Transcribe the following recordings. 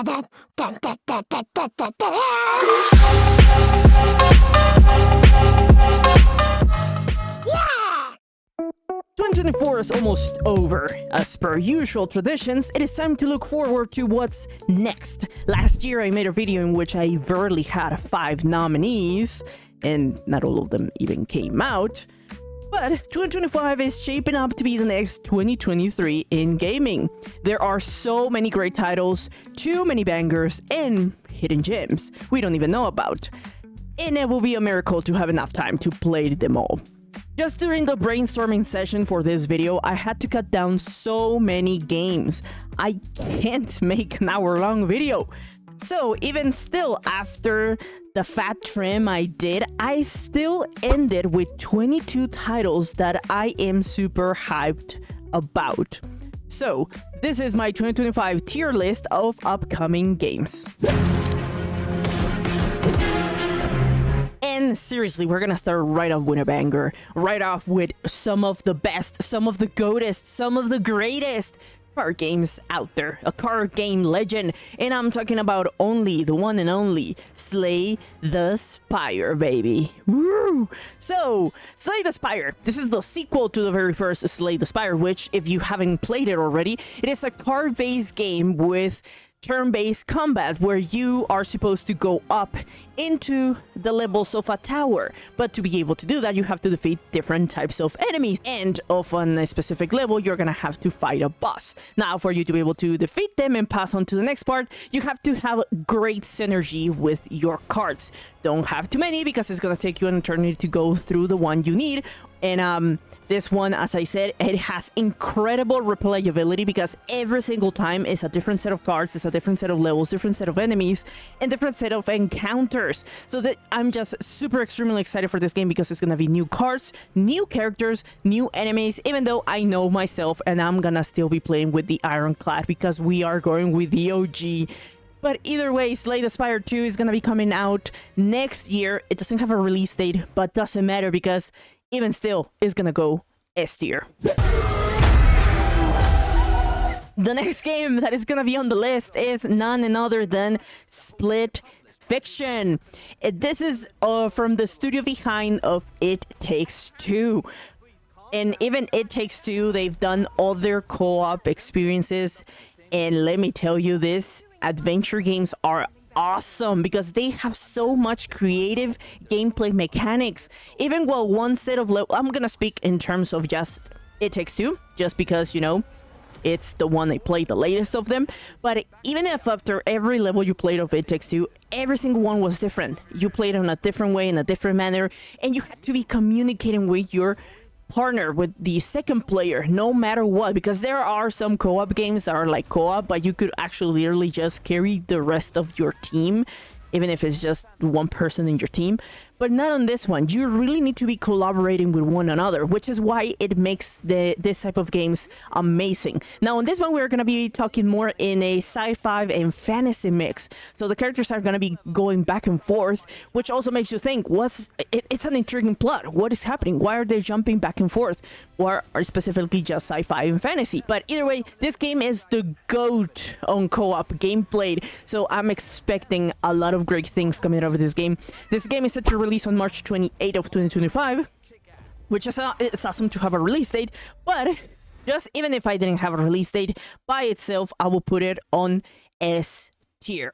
Yeah! 2024 is almost over. As per usual traditions, it is time to look forward to what's next. Last year I made a video in which I barely had 5 nominees, and not all of them even came out. But 2025 is shaping up to be the next 2023 in gaming. There are so many great titles, too many bangers, and hidden gems we don't even know about. And it will be a miracle to have enough time to play them all. Just during the brainstorming session for this video, I had to cut down so many games. I can't make an hour-long video. So even still, after the fat trim I did, I still ended with 22 titles that I am super hyped about. So this is my 2025 tier list of upcoming games. And seriously, we're gonna start right off with a banger. Right off with some of the best, some of the goatest, some of the greatest card games out there. A card game legend. And I'm talking about only the one and only Slay the Spire, baby. Woo! So, Slay the Spire. This is the sequel to the very first Slay the Spire, which, if you haven't played it already, it is a card-based game with turn-based combat where you are supposed to go up into the levels of a tower, but to be able to do that you have to defeat different types of enemies, and on a specific level you're gonna have to fight a boss. Now, for you to be able to defeat them and pass on to the next part, you have to have great synergy with your cards. Don't have too many because it's gonna take you an eternity to go through the one you need. And this one, as I said, it has incredible replayability because every single time is a different set of cards, it's a different set of levels, different set of enemies, and different set of encounters. So that I'm just super extremely excited for this game because it's gonna be new cards, new characters, new enemies, even though I know myself and I'm gonna still be playing with the Ironclad because we are going with the OG. But either way, Slay the Spire 2 is gonna be coming out next year. It doesn't have a release date, but doesn't matter because even still, it's gonna go S tier. The next game that is gonna be on the list is none other than Split Fiction. This is from the studio behind of It Takes Two. And even It Takes Two, they've done other co-op experiences. And let me tell you, this adventure games are awesome because they have so much creative gameplay mechanics. Even while one set of I'm gonna speak in terms of just It Takes Two, just because, you know, it's the one I played the latest of them. But even if after every level you played of It Takes Two, every single one was different. You played in a different way, in a different manner, and you had to be communicating with your partner, with the second player, no matter what, because there are some co-op games that are like co-op, but you could actually literally just carry the rest of your team, even if it's just one person in your team. But not on this one. You really need to be collaborating with one another, which is why it makes this type of games amazing. Now, on this one, we're going to be talking more in a sci-fi and fantasy mix. So the characters are going to be going back and forth, which also makes you think, it's an intriguing plot. What is happening? Why are they jumping back and forth? Or are specifically just sci-fi and fantasy? But either way, this game is the GOAT on co-op gameplay. So I'm expecting a lot of great things coming out of this game. This game is set to release on March 28th of 2025, which is it's awesome to have a release date, but just even if I didn't have a release date by itself, I will put it on S tier.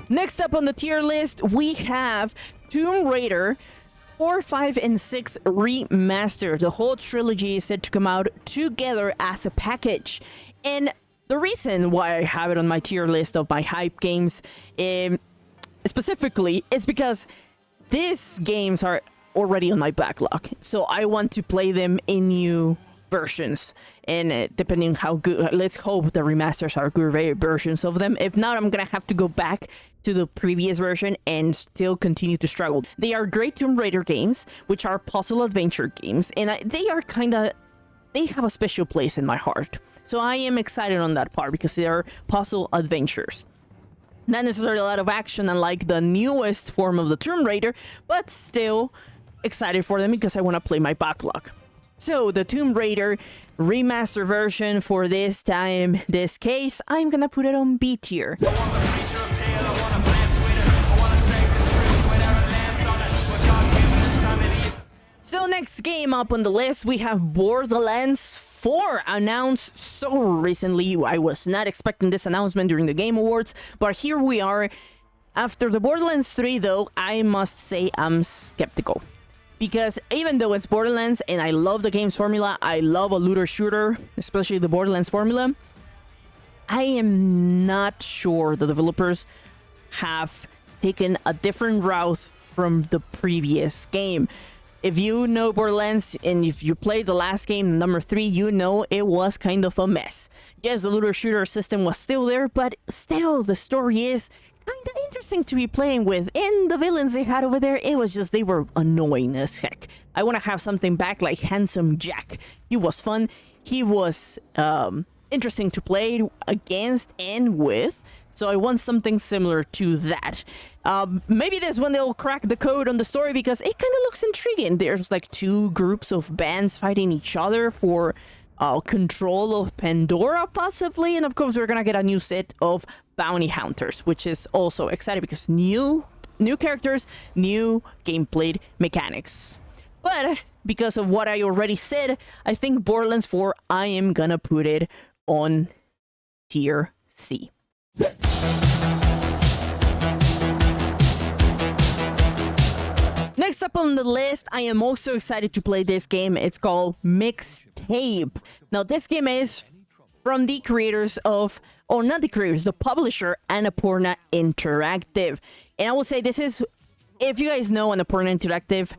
Next up on the tier list, we have Tomb Raider 4, 5, and 6 Remaster. The whole trilogy is set to come out together as a package. And the reason why I have it on my tier list of my hype games specifically is because these games are already on my backlog. So I want to play them in new versions. And depending how good, let's hope the remasters are good versions of them. If not, I'm gonna have to go back to the previous version and still continue to struggle. They are great Tomb Raider games, which are puzzle adventure games. And they have a special place in my heart. So I am excited on that part because they are puzzle adventures. Not necessarily a lot of action unlike the newest form of the Tomb Raider, but still excited for them because I want to play my backlog. So the Tomb Raider remaster version for this time, this case, I'm gonna put it on B tier. So next game up on the list, we have Borderlands 4, announced so recently. I was not expecting this announcement during the Game Awards, but here we are. After the Borderlands 3 though, I must say I'm skeptical. Because even though it's Borderlands and I love the game's formula, I love a looter shooter, especially the Borderlands formula, I am not sure the developers have taken a different route from the previous game. If you know Borderlands and if you played the last game, number 3, you know it was kind of a mess. Yes, the looter shooter system was still there, but still the story is kind of interesting to be playing with. And the villains they had over there, it was just, they were annoying as heck. I want to have something back like Handsome Jack. He was fun. He was interesting to play against and with. So I want something similar to that. Maybe this one they'll crack the code on the story because it kind of looks intriguing. There's like 2 groups of bands fighting each other for control of Pandora possibly. And of course we're gonna get a new set of bounty hunters, which is also exciting because new characters, new gameplay mechanics. But because of what I already said, I think Borderlands 4, I am gonna put it on tier C. Next up on the list, I am also excited to play this game. It's called Mixtape. Now, this game is from the creators of, or not the creators, the publisher, Annapurna Interactive. And I will say this is, if you guys know Annapurna Interactive,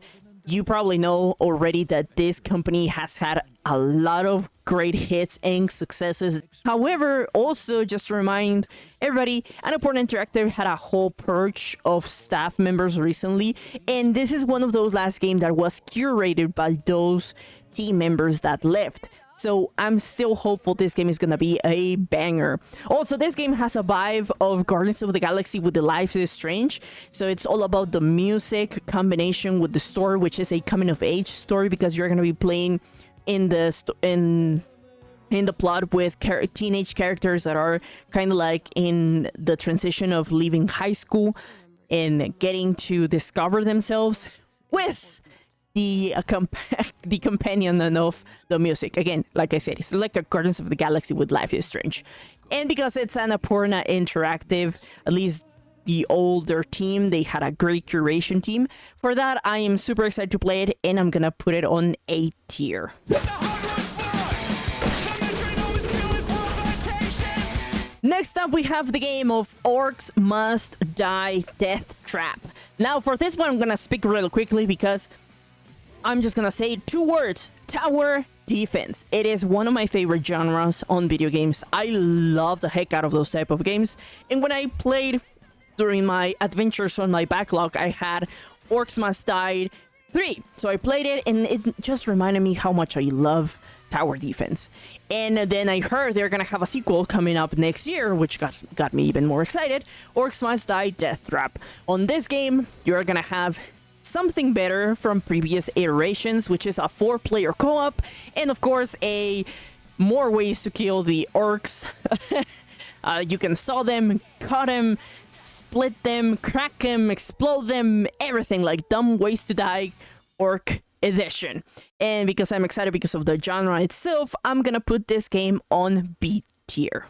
you probably know already that this company has had a lot of great hits and successes. However, also just to remind everybody, Annapurna Interactive had a whole purge of staff members recently, and this is one of those last games that was curated by those team members that left. So I'm still hopeful this game is gonna be a banger. Also, this game has a vibe of Guardians of the Galaxy with the Life is Strange. So it's all about the music combination with the story, which is a coming of age story because you're gonna be playing in the plot with teenage characters that are kind of like in the transition of leaving high school and getting to discover themselves with the companion of the music. Again, like I said, it's like a Guardians of the Galaxy with Life is Strange. And because it's Annapurna Interactive, at least the older team, they had a great curation team. For that, I am super excited to play it, and I'm gonna put it on A tier. Next up, we have the game of Orcs Must Die Deathtrap. Now, for this one, I'm gonna speak real quickly because I'm just gonna say 2 words: tower defense. It is one of my favorite genres on video games. I love the heck out of those type of games. And when I played during my adventures on my backlog, I had Orcs Must Die 3. So I played it, and it just reminded me how much I love tower defense. And then I heard they're gonna have a sequel coming up next year, which got me even more excited. Orcs Must Die Deathtrap. On this game, you're gonna have something better from previous iterations, which is a 4-player co-op, and of course more ways to kill the orcs. You can saw them, cut them, split them, crack them, explode them, everything, like Dumb Ways to Die Orc Edition. And because I'm excited because of the genre itself, I'm gonna put this game on B tier.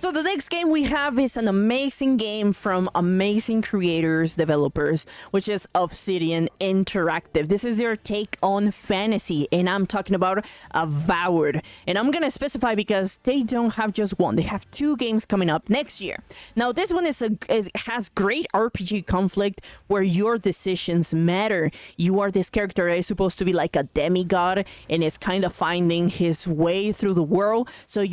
So the next game we have is an amazing game from amazing creators, developers, which is Obsidian Interactive. This is their take on fantasy, and I'm talking about Avowed. And I'm gonna specify because they don't have just one; they have 2 games coming up next year. Now, this one it has great RPG conflict where your decisions matter. You are this character that is supposed to be like a demigod, and is kind of finding his way through the world. So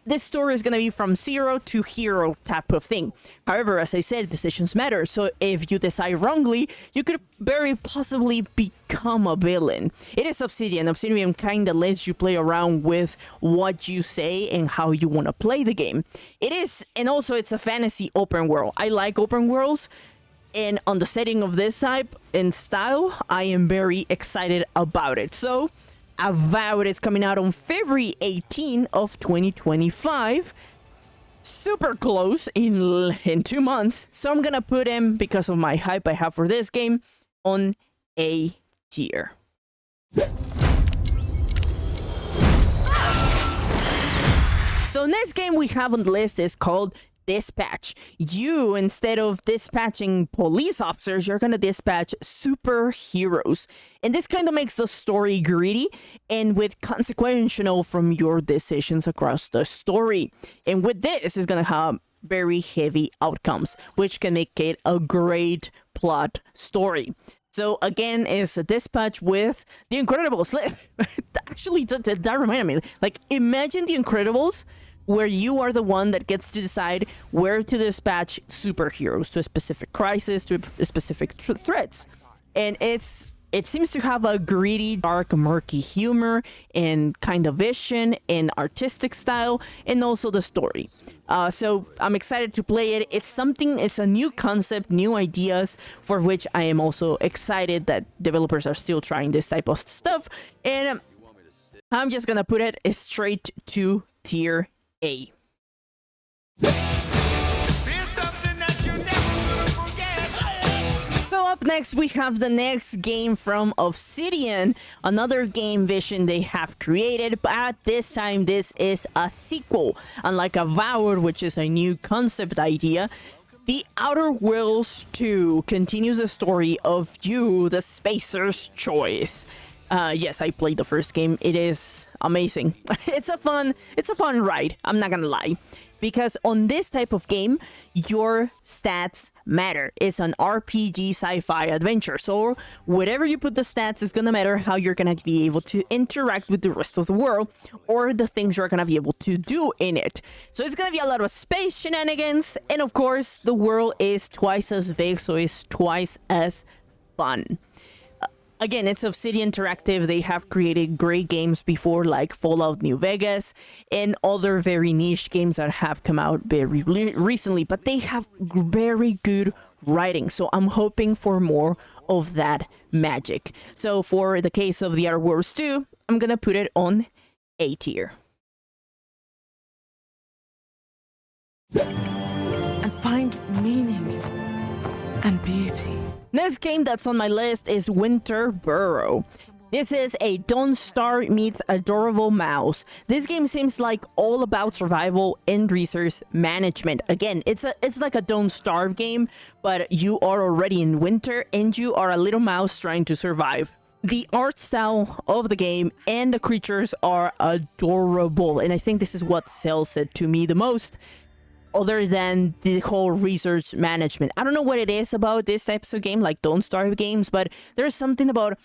this story is gonna be from zero to hero type of thing. However, as I said, decisions matter. So if you decide wrongly, you could very possibly become a villain. It is Obsidian. Obsidian kind of lets you play around with what you say and how you want to play the game. It is, and also it's a fantasy open world. I like open worlds. And on the setting of this type and style, I am very excited about it. So, Avowed is coming out on February 18 of 2025. Super close in 2 months. So I'm gonna put him, because of my hype I have for this game, on A tier. So next game we have on the list is called Dispatch. You, instead of dispatching police officers, you're gonna dispatch superheroes. And this kind of makes the story greedy and with consequential from your decisions across the story. And with this, it's gonna have very heavy outcomes, which can make it a great plot story. So again, it's a dispatch with The Incredibles. Actually, that reminded me. Like, imagine The Incredibles, where you are the one that gets to decide where to dispatch superheroes to a specific crisis, to a specific threats. And it seems to have a greedy, dark, murky humor and kind of vision and artistic style, and also the story. So I'm excited to play it. It's a new concept, new ideas, for which I am also excited that developers are still trying this type of stuff. And I'm just gonna put it straight to tier A. So up next we have the next game from Obsidian, another game vision they have created, but this time this is a sequel. Unlike Avowed, which is a new concept idea, The Outer Worlds 2 continues the story of you, the Spacer's Choice. Yes, I played the first game. It is amazing. It's a fun ride. I'm not gonna lie. Because on this type of game, your stats matter. It's an RPG sci-fi adventure. So whatever you put the stats is gonna matter how you're gonna be able to interact with the rest of the world or the things you're gonna be able to do in it. So it's gonna be a lot of space shenanigans. And of course, the world is twice as big, so it's twice as fun. Again, it's Obsidian Interactive. They have created great games before, like Fallout New Vegas and other very niche games that have come out very recently, but they have very good writing. So I'm hoping for more of that magic. So for the case of The Outer Worlds 2, I'm gonna put it on A tier. And find meaning and beauty. Next game that's on my list is Winter Burrow. This is a Don't Starve meets Adorable Mouse. This game seems like all about survival and resource management. Again, it's like a Don't Starve game, but you are already in winter and you are a little mouse trying to survive. The art style of the game and the creatures are adorable, and I think this is what sells it to me the most. Other than the whole research management. I don't know what it is about this types of game, like Don't Starve games, but there's something about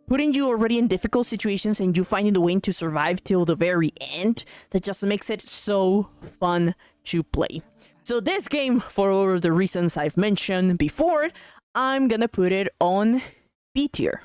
putting you already in difficult situations and you finding the way to survive till the very end that just makes it so fun to play. So this game, for all the reasons I've mentioned before, I'm gonna put it on B tier.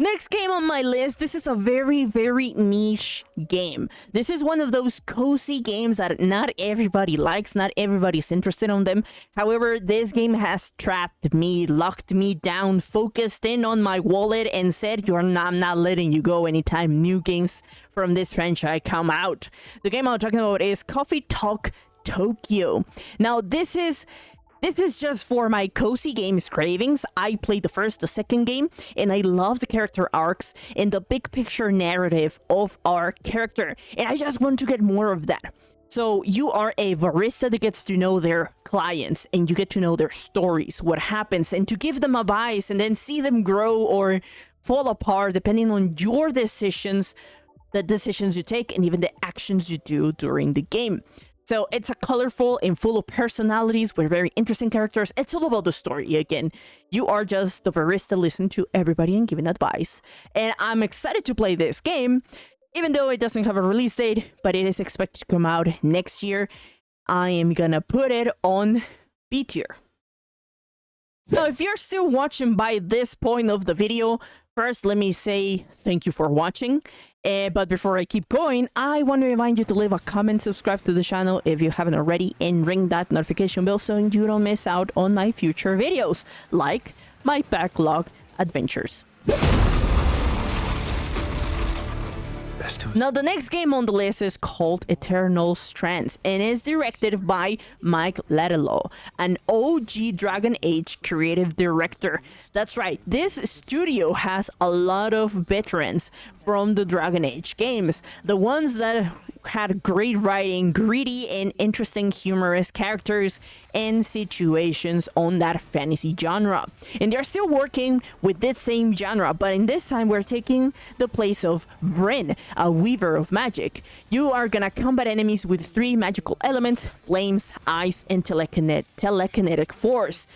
Next game on my list, this is a very, very niche game. This is one of those cozy games that not everybody likes, not everybody's interested on them. However, this game has trapped me, locked me down, focused in on my wallet, and said, I'm not letting you go anytime new games from this franchise come out. The game I'm talking about is Coffee Talk Tokyo. Now, this is just for my cozy games cravings. I played the second game, and I love the character arcs and the big picture narrative of our character. And I just want to get more of that. So you are a barista that gets to know their clients, and you get to know their stories, what happens, and to give them advice, and then see them grow or fall apart depending on your decisions, the decisions you take, and even the actions you do during the game. So it's a colorful and full of personalities with very interesting characters. It's all about the story again. You are just the barista listening to everybody and giving advice. And I'm excited to play this game, even though it doesn't have a release date, but it is expected to come out next year. I am gonna put it on B tier. Now, if you're still watching by this point of the video, first let me say thank you for watching. But before I keep going, I want to remind you to leave a comment, subscribe to the channel if you haven't already, and ring that notification bell so you don't miss out on my future videos, like my backlog adventures. Now, the next game on the list is called Eternal Strands and is directed by Mike Ladelo, an OG Dragon Age creative director. That's right, this studio has a lot of veterans from the Dragon Age games, the ones that had great writing, gritty and interesting humorous characters and situations on that fantasy genre. And they're still working with this same genre, but in this time we're taking the place of Vryn, a weaver of magic. You are gonna combat enemies with 3 magical elements: flames, ice, and telekinetic force.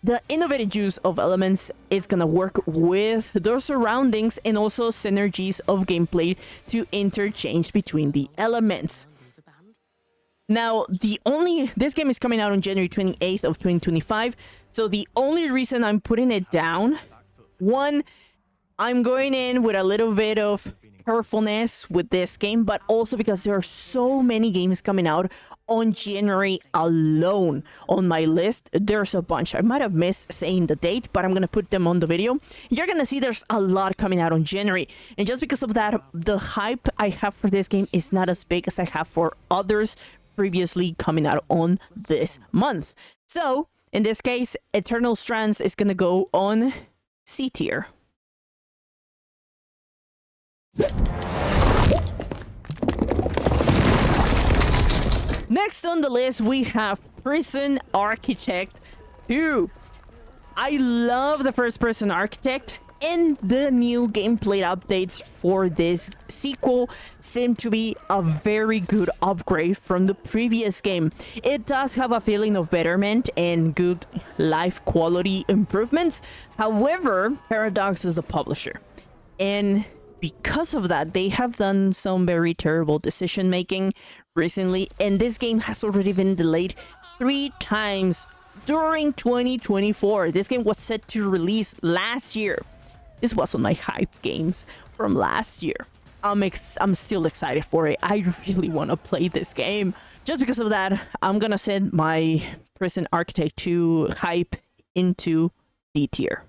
The innovative use of elements is gonna work with their surroundings and also synergies of gameplay to interchange between the elements. Now, this game is coming out on January 28th of 2025, so the only reason I'm putting it down, one, I'm going in with a little bit of carefulness with this game, but also because there are so many games coming out on January alone. On my list, there's a bunch. I might have missed saying the date, but I'm gonna put them on the video. You're gonna see there's a lot coming out on January, and just because of that, the hype I have for this game is not as big as I have for others previously coming out on this month. So in this case, Eternal Strands is gonna go on C tier. Next on the list, we have Prison Architect 2. I love the first-person Architect, and the new gameplay updates for this sequel seem to be a very good upgrade from the previous game. It does have a feeling of betterment and good life quality improvements. However, Paradox is the publisher, and because of that, they have done some very terrible decision making recently, and this game has already been delayed 3 times during 2024. This game was set to release last year. This was on my hype games from last year. I'm still excited for it. I really want to play this game. Just because of that, I'm gonna send my Prison Architect 2 hype into D tier.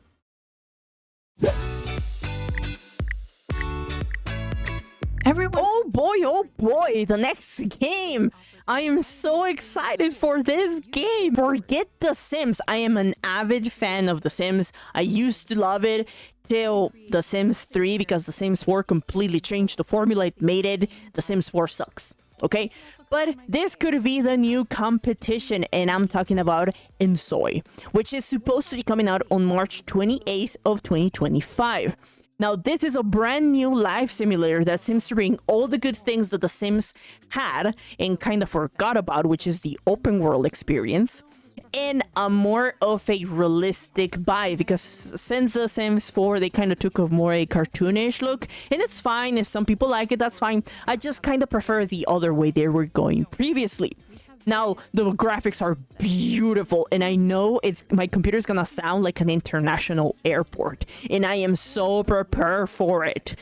Oh boy, the next game. I am so excited for this game. Forget The Sims. I am an avid fan of The Sims. I used to love it till The Sims 3 because The Sims 4 completely changed the formula it made it. The Sims 4 sucks, okay? But this could be the new competition, and I'm talking about InZOI, which is supposed to be coming out on March 28th of 2025. Now, this is a brand new life simulator that seems to bring all the good things that The Sims had and kind of forgot about, which is the open world experience, and a more of a realistic vibe, because since The Sims 4, they kind of took a more a cartoonish look, and it's fine. If some people like it, that's fine. I just kind of prefer the other way they were going previously. Now, the graphics are beautiful, and I know my computer's gonna sound like an international airport, and I am so prepared for it.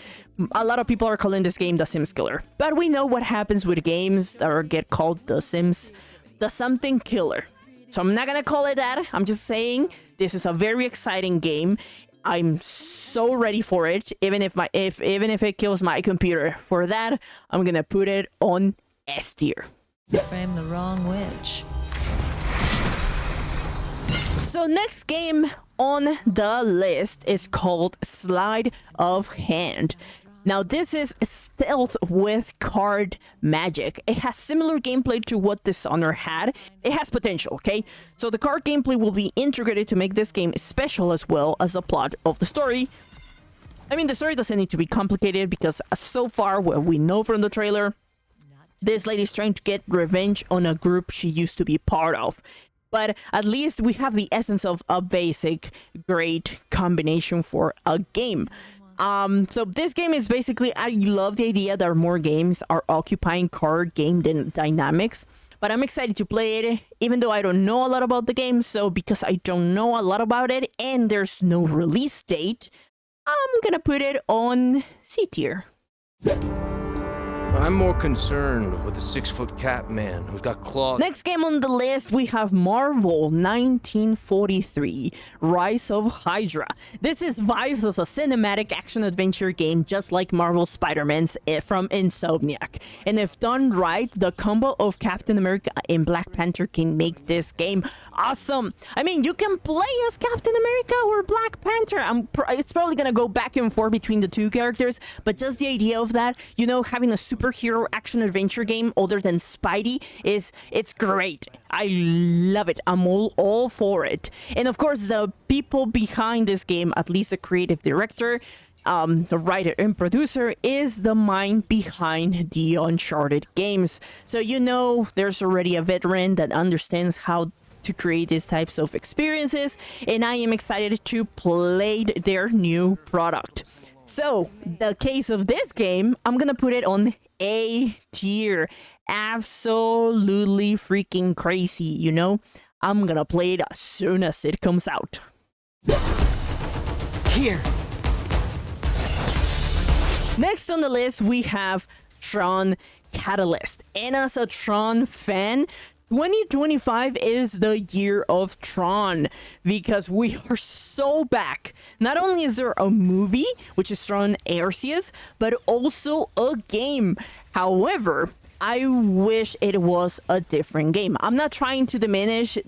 A lot of people are calling this game the Sims Killer, but we know what happens with games that get called the Sims, the something killer. So I'm not gonna call it that. I'm just saying this is a very exciting game. I'm so ready for it, even if it kills my computer. For that, I'm gonna put it on S tier. Frame the wrong witch. So next game on the list is called Sleight of Hand. Now, this is stealth with card magic. It has similar gameplay to what Dishonored had. It has potential, okay? So the card gameplay will be integrated to make this game special, as well as the plot of the story. I mean, the story doesn't need to be complicated, because so far what we know from the trailer, this lady's trying to get revenge on a group she used to be part of. But at least we have the essence of a basic, great combination for a game. So this game is basically, I love the idea that more games are occupying card game dynamics. But I'm excited to play it, even though I don't know a lot about the game. So because I don't know a lot about it, and there's no release date, I'm gonna put it on C tier. I'm more concerned with the 6-foot cat man who's got claws. Next game on the list, we have Marvel 1943, Rise of Hydra. This is vibes of a cinematic action-adventure game just like Marvel Spider-Man's from Insomniac. And if done right, the combo of Captain America and Black Panther can make this game awesome. I mean, you can play as Captain America or Black Panther. It's probably gonna go back and forth between the two characters, but just the idea of that, you know, having a superhero action adventure game other than Spidey it's great. I love it. I'm all for it. And of course, the people behind this game, at least the creative director, the writer and producer, is the mind behind the Uncharted games. So you know there's already a veteran that understands how to create these types of experiences, and I am excited to play their new product. So, the case of this game, I'm gonna put it on A tier. Absolutely freaking crazy, you know? I'm gonna play it as soon as it comes out. Here. Next on the list, we have Tron Catalyst. And as a Tron fan, 2025 is the year of Tron because we are so back. Not only is there a movie, which is Tron Arceus, but also a game. However, I wish it was a different game. I'm not trying to diminish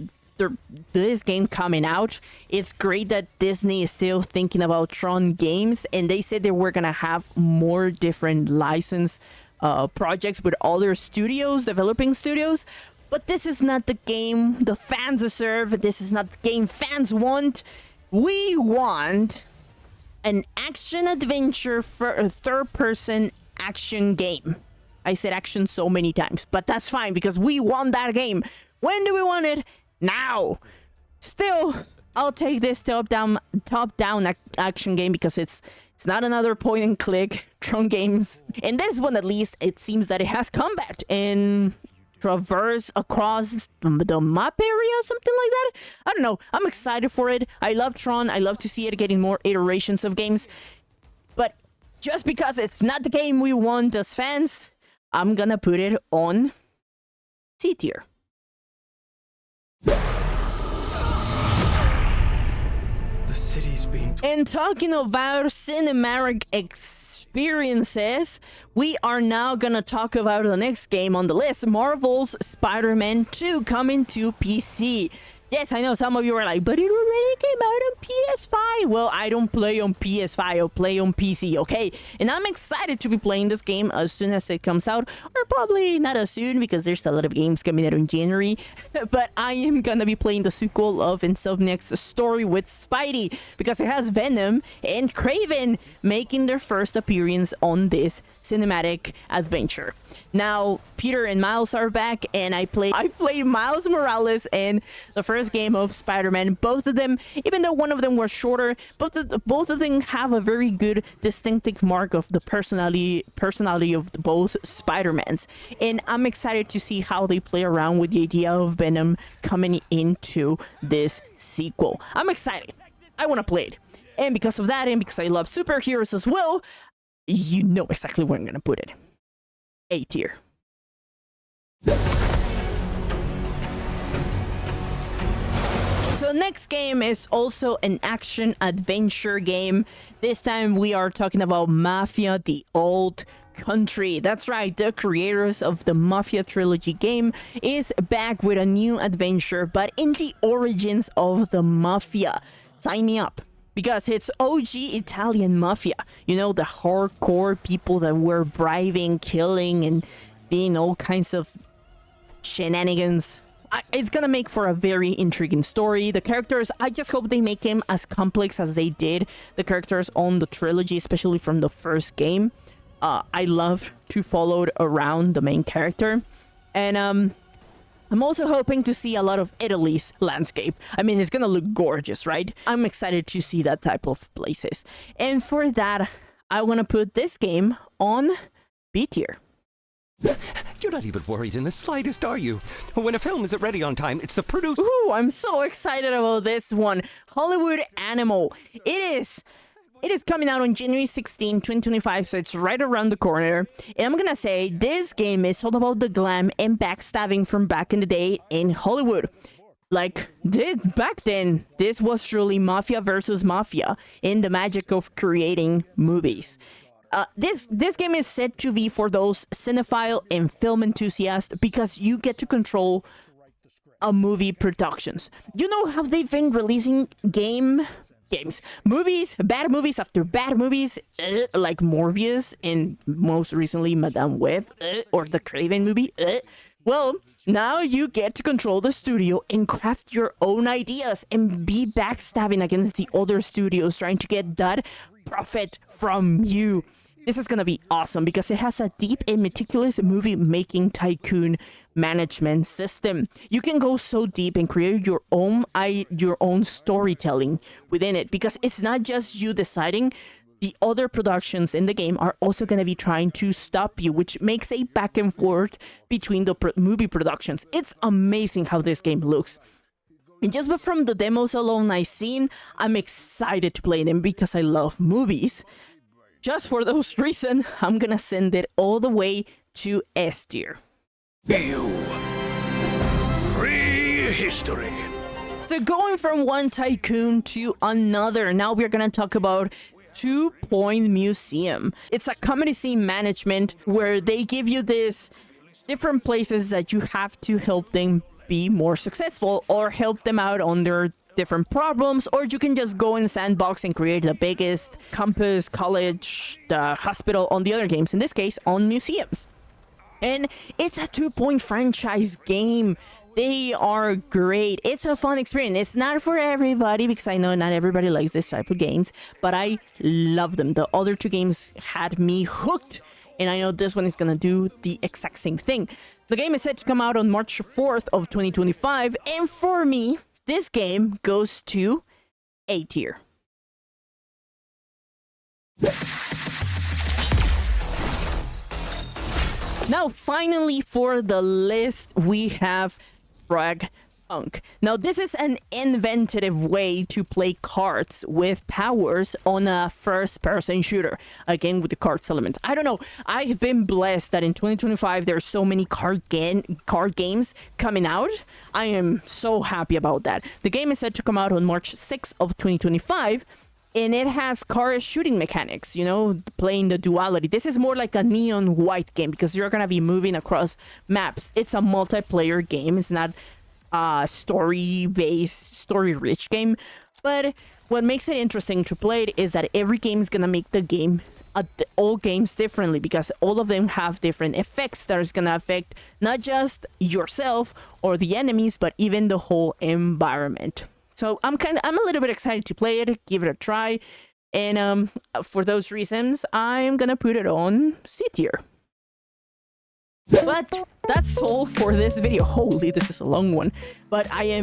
this game coming out. It's great that Disney is still thinking about Tron games, and they said they were gonna have more different license projects with other studios, developing studios. But this is not the game the fans deserve. This is not the game fans want. We want an action-adventure for a third-person action game. I said action so many times, but that's fine because we want that game. When do we want it? Now. Still, I'll take this top-down action game because it's not another point-and-click Tron games. In this one, at least, it seems that it has combat and traverse across the map area, something like that. I don't know. I'm excited for it. I love Tron. I love to see it getting more iterations of games. But just because it's not the game we want as fans, I'm gonna put it on C tier. The city's being... And talking about cinematic experiences, we are now gonna talk about the next game on the list, Marvel's Spider-Man 2 coming to PC. Yes, I know some of you are like, but it already came out on PS5. Well, I don't play on PS5, I play on PC, okay? And I'm excited to be playing this game as soon as it comes out, or probably not as soon because there's a lot of games coming out in January. But I am gonna be playing the sequel of Insomniac's story with Spidey because it has Venom and Kraven making their first appearance on this cinematic adventure. Now, Peter and Miles are back, and I played Miles Morales and the first game of Spider-Man. Both of them, even though one of them was shorter, both of them have a very good distinctive mark of the personality of both Spider-Mans. And I'm excited to see how they play around with the idea of Venom coming into this sequel. I'm excited. I want to play it. And because of that, and because I love superheroes as well, you know exactly where I'm going to put it. A tier. So next game is also an action adventure game. This time we are talking about Mafia: The Old Country. That's right, the creators of the Mafia trilogy game is back with a new adventure, but in the origins of the Mafia. Sign me up. Because it's OG Italian Mafia. You know, the hardcore people that were bribing, killing, and being all kinds of shenanigans. It's gonna make for a very intriguing story. The characters, I just hope they make them as complex as they did the characters on the trilogy, especially from the first game. I love to follow around the main character. And I'm also hoping to see a lot of Italy's landscape. I mean, it's gonna look gorgeous, right? I'm excited to see that type of places. And for that, I want to put this game on B tier. You're not even worried in the slightest, are you? When a film isn't ready on time, it's the producer... Ooh, I'm so excited about this one. Hollywood Animal. It is It is coming out on January 16, 2025, so it's right around the corner. And I'm gonna say this game is all about the glam and backstabbing from back in the day in Hollywood. Like, back then, this was truly Mafia versus Mafia in the magic of creating movies. This game is said to be for those cinephile and film enthusiasts because you get to control a movie productions. You know how they've been releasing movies, bad movies after bad movies, like Morbius and most recently Madame Web, or the Craven movie. Well, now you get to control the studio and craft your own ideas and be backstabbing against the other studios trying to get that profit from you. This is gonna be awesome because it has a deep and meticulous movie-making tycoon management system. You can go so deep and create your own storytelling within it because it's not just you deciding. The other productions in the game are also going to be trying to stop you, which makes a back and forth between the movie productions. It's amazing how this game looks. And just from the demos alone I've seen, I'm excited to play them because I love movies. Just for those reasons, I'm going to send it all the way to S tier. Prehistory. So going from one tycoon to another, now we're going to talk about 2 Point Museum. It's a comedy scene management where they give you this different places that you have to help them be more successful or help them out on their different problems, or you can just go in sandbox and create the biggest campus, college, the hospital on the other games, in this case on museums. And it's a 2 Point franchise game. They are great. It's a fun experience. It's not for everybody because I know not everybody likes this type of games, but I love them. The other 2 games had me hooked, and I know this one is gonna do the exact same thing. The game is set to come out on March 4th of 2025, and for me, this game goes to A tier. Now, finally, for the list, we have FragPunk. Now, this is an inventive way to play cards with powers on a first-person shooter. Again, with the cards element. I don't know. I've been blessed that in 2025, there's so many card games coming out. I am so happy about that. The game is set to come out on March 6th of 2025. And it has card shooting mechanics, you know, playing the duality. This is more like a neon white game because you're going to be moving across maps. It's a multiplayer game. It's not a story-based, story-rich game. But what makes it interesting to play it is that every game is going to make the game, all games differently because all of them have different effects that is going to affect not just yourself or the enemies, but even the whole environment. So I'm a little bit excited to play it, give it a try, and for those reasons, I'm gonna put it on C tier. But that's all for this video. Holy, this is a long one. But I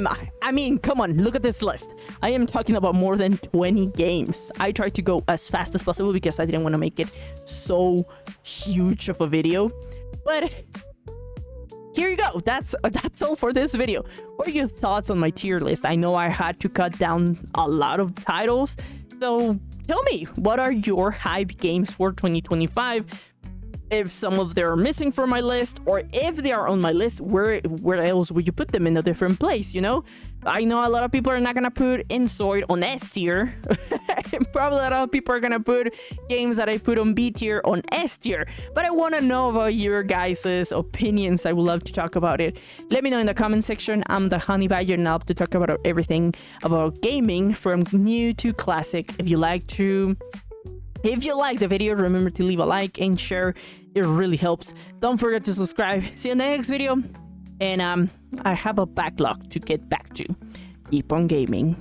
mean, come on, look at this list. I am talking about more than 20 games. I tried to go as fast as possible because I didn't want to make it so huge of a video. But here you go. That's all for this video. What are your thoughts on my tier list? I know I had to cut down a lot of titles. So tell me, what are your hype games for 2025? If some of them are missing from my list, or if they are on my list, where else would you put them in a different place, you know? I know a lot of people are not gonna put InZOI on S tier. Probably a lot of people are gonna put games that I put on B tier on S tier. But I wanna know about your guys' opinions. I would love to talk about it. Let me know in the comment section. I'm the Honey Badger now to talk about everything about gaming from new to classic. If you like the video, remember to leave a like and share. It really helps. Don't forget to subscribe. See you in the next video. And I have a backlog to get back to. Keep on gaming.